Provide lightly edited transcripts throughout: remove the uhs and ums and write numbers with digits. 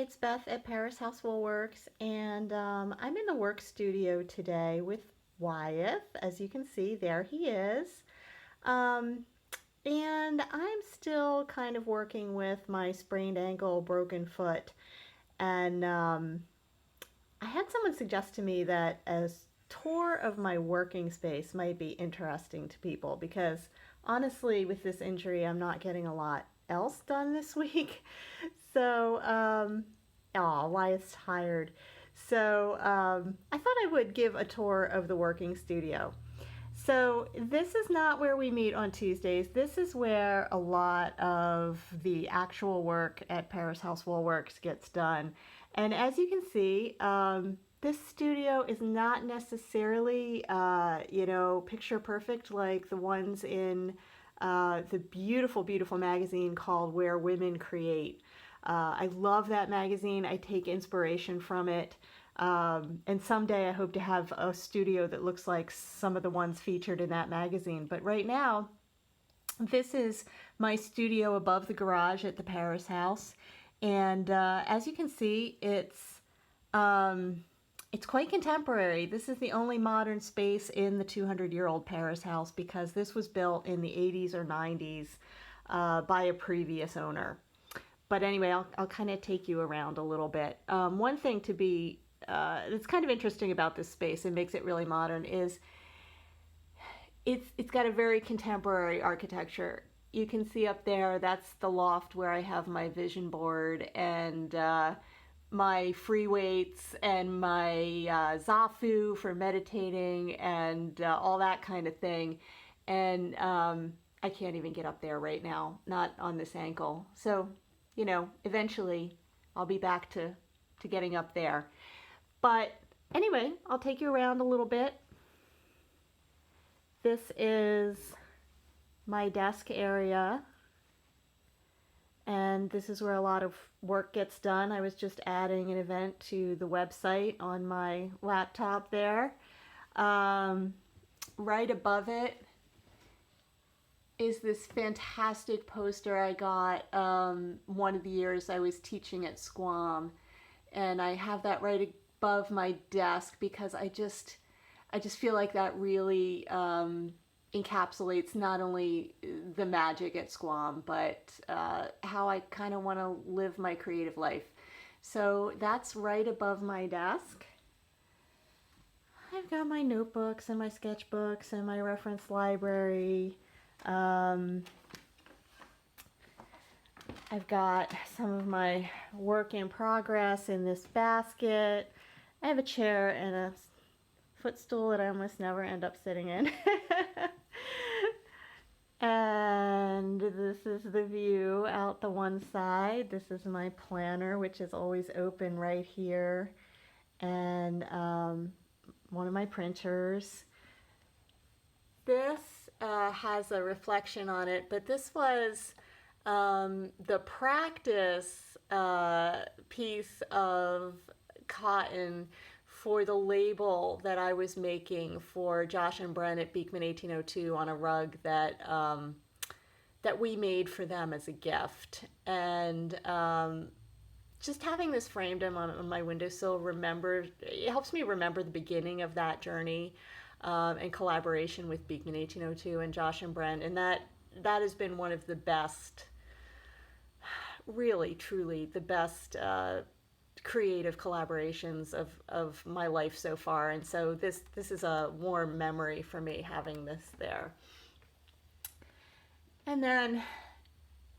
it's Beth at Parris Housewell Works, and I'm in the work studio today with Wyeth. As you can see, there he is. Um, and I'm still kind of working with my sprained ankle, broken foot, and I had someone suggest to me that a tour of my working space might be interesting to people because honestly, with this injury, I'm not getting a lot else done this week. So, why it's tired. So, I thought I would give a tour of the working studio. So, this is not where we meet on Tuesdays. This is where a lot of the actual work at Parris Housewell Works gets done. And as you can see, this studio is not necessarily, picture perfect like the ones in the beautiful, beautiful magazine called Where Women Create. I love that magazine. I take inspiration from it. And someday I hope to have a studio that looks like some of the ones featured in that magazine. But right now, this is my studio above the garage at the Parris house. And as you can see, it's quite contemporary. This is the only modern space in the 200-year-old Parris house because this was built in the 80s or 90s by a previous owner. But anyway, I'll kind of take you around a little bit. One thing that's kind of interesting about this space and makes it really modern is it's got a very contemporary architecture. You can see up there, that's the loft where I have my vision board and my free weights and my zafu for meditating and all that kind of thing. And I can't even get up there right now, not on this ankle. So, eventually I'll be back to getting up there. But anyway, I'll take you around a little bit. This is my desk area. And this is where a lot of work gets done. I was just adding an event to the website on my laptop there. Right above it is this fantastic poster I got one of the years I was teaching at Squam. And I have that right above my desk because I just feel like that really encapsulates not only the magic at Squam, but how I kind of want to live my creative life. So that's right above my desk. I've got my notebooks and my sketchbooks and my reference library. I've got some of my work in progress in this basket. I have a chair and a footstool that I almost never end up sitting in. And this is the view out the one side. This is my planner, which is always open right here. And one of my printers. This has a reflection on it, but this was the practice piece of cotton for the label that I was making for Josh and Brent at Beekman 1802 on a rug that we made for them as a gift. And just having this framed on my windowsill it helps me remember the beginning of that journey and collaboration with Beekman 1802 and Josh and Brent. And that has been one of the best, really, truly the best creative collaborations of my life so far. And so this is a warm memory for me having this there. And then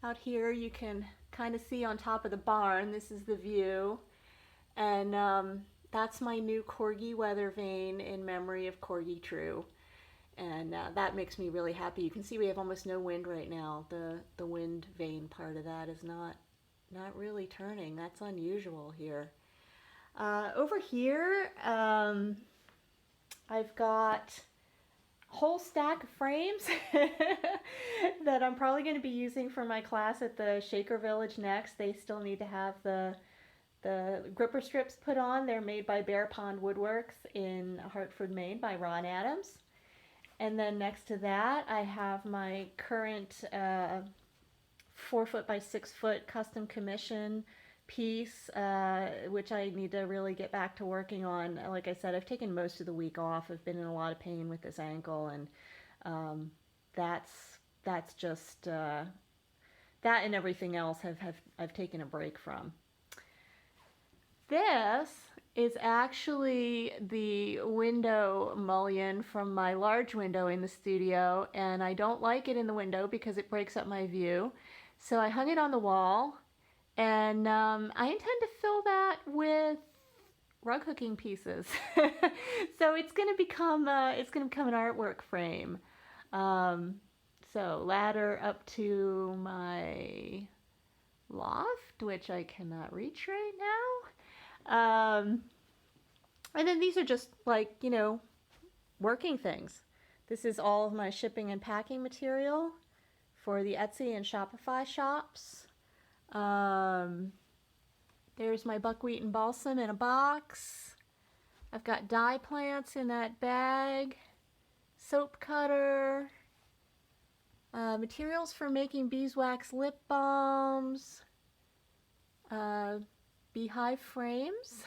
out here you can kind of see on top of the barn, this is the view. And that's my new Corgi weather vane in memory of Corgi True. And that makes me really happy. You can see we have almost no wind right now. The wind vane part of that is not really turning. That's unusual here. Over here, I've got a whole stack of frames that I'm probably going to be using for my class at the Shaker Village next. They still need to have the gripper strips put on. They're made by Bear Pond Woodworks in Hartford, Maine by Ron Adams. And then next to that, I have my current 4 foot by 6 foot custom commission piece, which I need to really get back to working on. Like I said, I've taken most of the week off. I've been in a lot of pain with this ankle, and um, that's just that and everything else have I've taken a break from. This is actually the window mullion from my large window in the studio, and I don't like it in the window because it breaks up my view. So I hung it on the wall, and I intend to fill that with rug hooking pieces. So it's going to become an artwork frame. Um, so ladder up to my loft, which I cannot reach right now. And then these are just like, working things. This is all of my shipping and packing material for the Etsy and Shopify shops. There's my buckwheat and balsam in a box. I've got dye plants in that bag. Soap cutter. Materials for making beeswax lip balms. Beehive frames.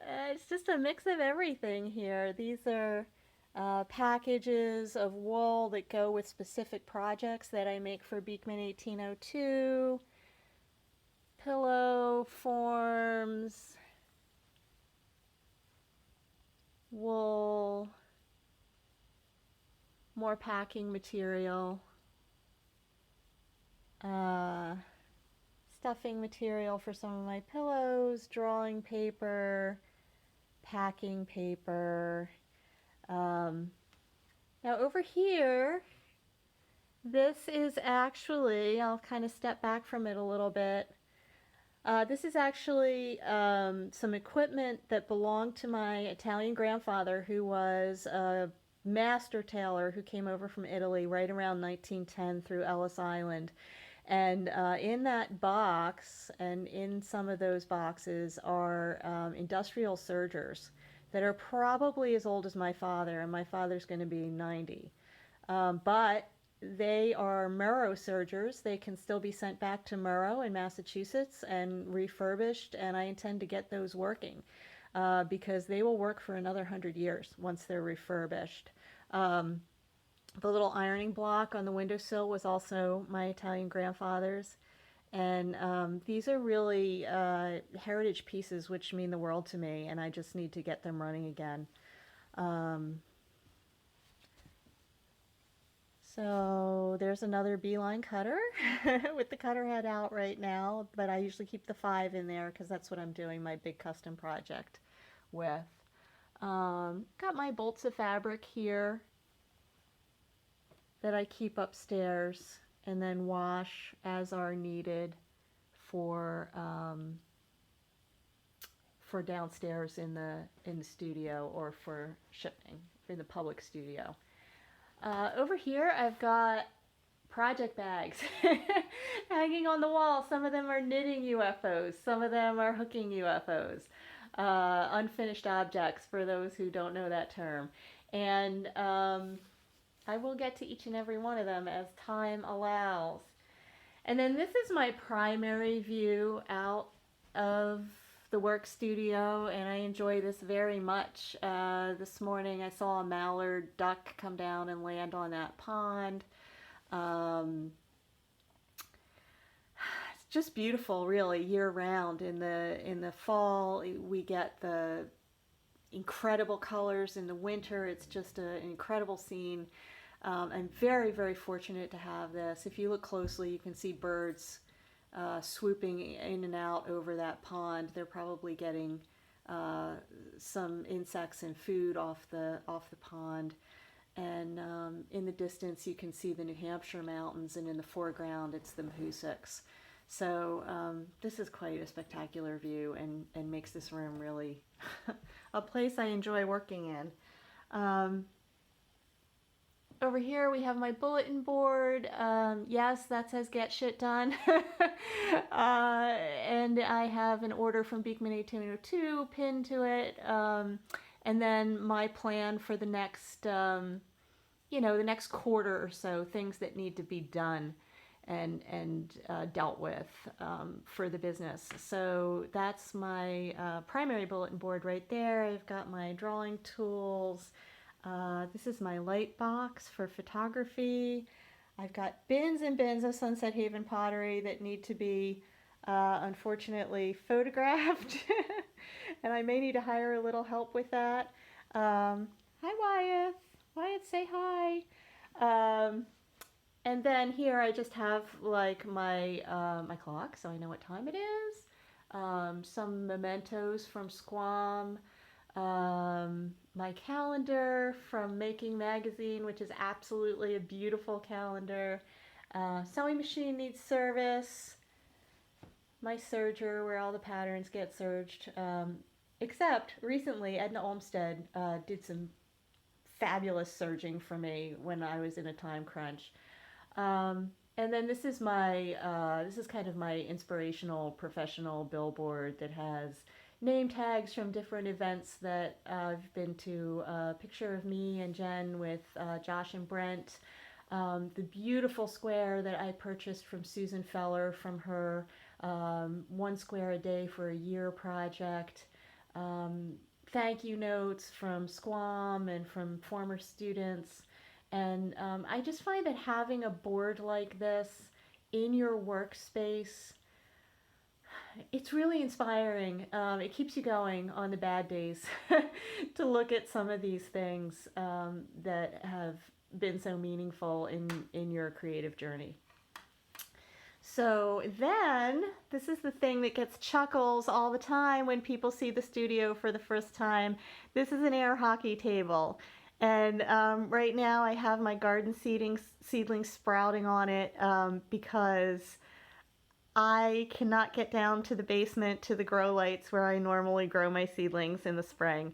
It's just a mix of everything here. These are packages of wool that go with specific projects that I make for Beekman 1802. Pillow forms. Wool. More packing material. Stuffing material for some of my pillows, drawing paper, packing paper. Now over here, this is actually, I'll kind of step back from it a little bit. This is actually some equipment that belonged to my Italian grandfather, who was a master tailor who came over from Italy right around 1910 through Ellis Island. And in that box, and in some of those boxes, are industrial sergers that are probably as old as my father, and my father's going to be 90. But they are Murrow sergers. They can still be sent back to Murrow in Massachusetts and refurbished, and I intend to get those working because they will work for another 100 years once they're refurbished. The little ironing block on the windowsill was also my Italian grandfather's. And these are really heritage pieces which mean the world to me, and I just need to get them running again. So there's another beeline cutter with the cutter head out right now, but I usually keep the 5 in there because that's what I'm doing my big custom project with. Got my bolts of fabric here that I keep upstairs and then wash as are needed for downstairs in the studio or for shipping in the public studio. Over here I've got project bags hanging on the wall. Some of them are knitting UFOs, some of them are hooking UFOs, unfinished objects for those who don't know that term. And I will get to each and every one of them as time allows. And then this is my primary view out of the work studio, and I enjoy this very much. This morning I saw a mallard duck come down and land on that pond. It's just beautiful, really, year round. In the fall we get the incredible colors. In the winter it's just an incredible scene. I'm very, very fortunate to have this. If you look closely, you can see birds swooping in and out over that pond. They're probably getting some insects and food off the pond. And in the distance, you can see the New Hampshire mountains, and in the foreground, it's the Mahoosucs. So this is quite a spectacular view, and makes this room really a place I enjoy working in. Over here we have my bulletin board. Yes, that says get shit done. And I have an order from Beekman 1802 pinned to it. And then my plan for the next, the next quarter or so, things that need to be done. and dealt with for the business. So that's my primary bulletin board right there. I've got my drawing tools. This is my light box for photography. I've got bins and bins of Sunset Haven pottery that need to be unfortunately photographed. And I may need to hire a little help with that. Hi Wyatt. Wyatt, say hi. And then here I just have like my my clock, so I know what time it is. Some mementos from Squam. My calendar from Making Magazine, which is absolutely a beautiful calendar. Sewing machine needs service. My serger, where all the patterns get serged. Except recently, Edna Olmsted did some fabulous serging for me when I was in a time crunch. And then this is my this is kind of my inspirational professional billboard that has name tags from different events that I've been to. A picture of me and Jen with Josh and Brent. The beautiful square that I purchased from Susan Feller from her One Square a Day for a Year project. Thank you notes from Squam and from former students. And I just find that having a board like this in your workspace, it's really inspiring. It keeps you going on the bad days to look at some of these things that have been so meaningful in your creative journey. So then, this is the thing that gets chuckles all the time when people see the studio for the first time. This is an air hockey table. And right now I have my garden seedlings sprouting on it because I cannot get down to the basement to the grow lights where I normally grow my seedlings in the spring.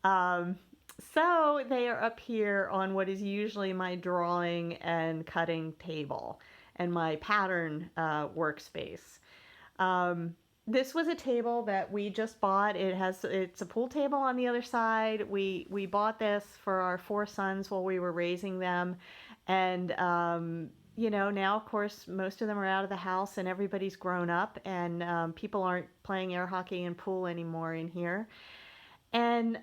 So they are up here on what is usually my drawing and cutting table and my pattern workspace. This was a table that we just bought. It's a pool table on the other side. We bought this for our 4 sons while we were raising them. And, you know, now of course, most of them are out of the house and everybody's grown up and people aren't playing air hockey and pool anymore in here. And,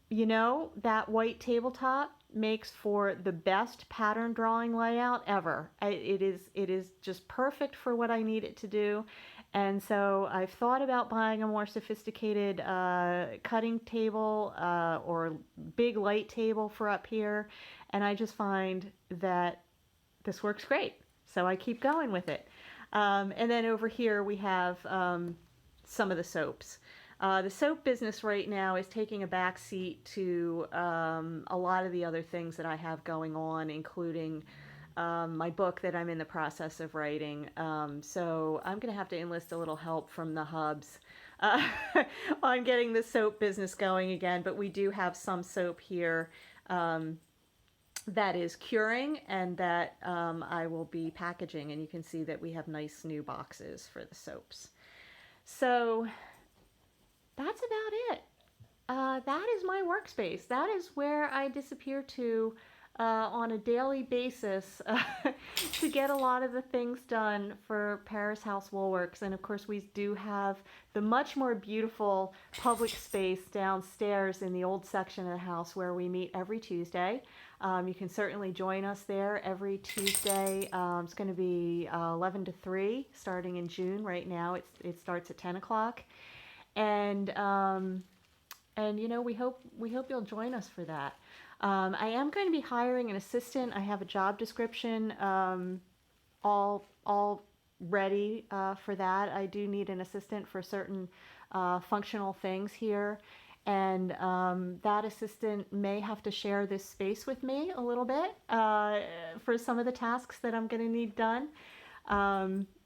you know, that white tabletop makes for the best pattern drawing layout ever. It is just perfect for what I need it to do. And so I've thought about buying a more sophisticated cutting table or big light table for up here. And I just find that this works great. So I keep going with it. And then over here we have some of the soaps. The soap business right now is taking a back seat to a lot of the other things that I have going on, including my book that I'm in the process of writing. So I'm going to have to enlist a little help from the hubs on getting the soap business going again. But we do have some soap here that is curing and that I will be packaging. And you can see that we have nice new boxes for the soaps. So that's about it. That is my workspace. That is where I disappear to on a daily basis to get a lot of the things done for Parris House Woolworks. And of course we do have the much more beautiful public space downstairs in the old section of the house where we meet every Tuesday. You can certainly join us there every Tuesday. It's going to be 11 to 3 starting in June. Right now it starts at 10 o'clock. And you know, we hope you'll join us for that. I am going to be hiring an assistant. I have a job description all ready for that. I do need an assistant for certain functional things here. And that assistant may have to share this space with me a little bit for some of the tasks that I'm going to need done.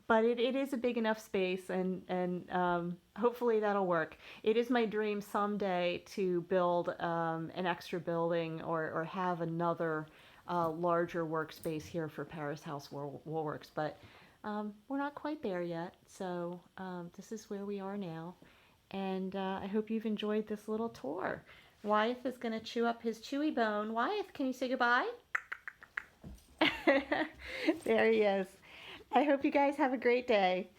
But it is a big enough space, and hopefully that'll work. It is my dream someday to build an extra building or have another larger workspace here for Parris House Woolworks, but we're not quite there yet. So this is where we are now, and I hope you've enjoyed this little tour. Wyeth is going to chew up his chewy bone. Wyeth, can you say goodbye? There he is. I hope you guys have a great day.